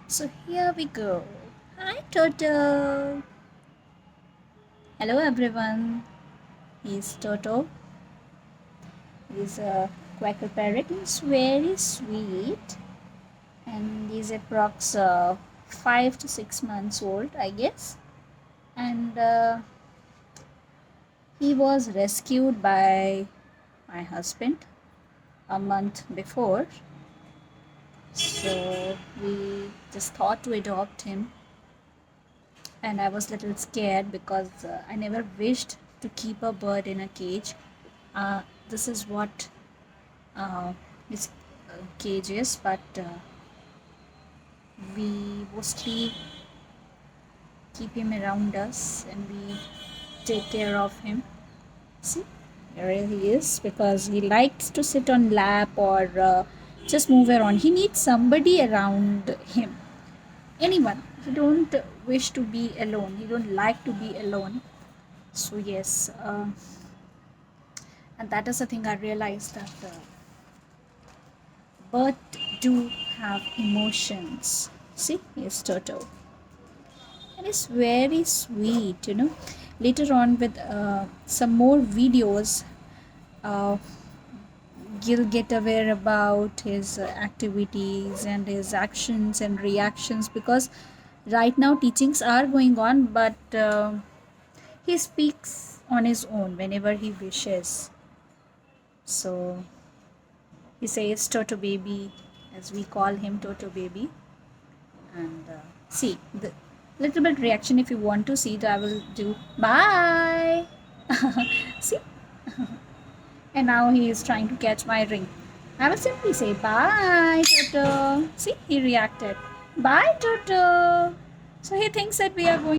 So here we go. Hi Toto. Hello everyone. He's Toto. He's a Quaker parrot. He's very sweet and he's approx 5 to 6 months old, I guess. And he was rescued by my husband a month before. So we just thought to adopt him, and I was a little scared because I never wished to keep a bird in a cage. This is what uh, his cage is, but we mostly keep him around us and we take care of him. See, here he is because he likes to sit on lap or just move around. He needs somebody around him. Anyone. He don't wish to be alone. He don't like to be alone. So yes, and that is the thing I realized that birds do have emotions. See, here's Toto, and it's very sweet. Later on, with some more videos, uh, you'll get aware about his activities and his actions and reactions because right now teachings are going on, but he speaks on his own whenever he wishes. So he says Toto baby, as we call him Toto baby. And see the little bit reaction. If you want to see it, I will do bye. See, and now he is trying to catch my ring. I will simply say bye Toto. See, he reacted bye Toto. So he thinks that we are going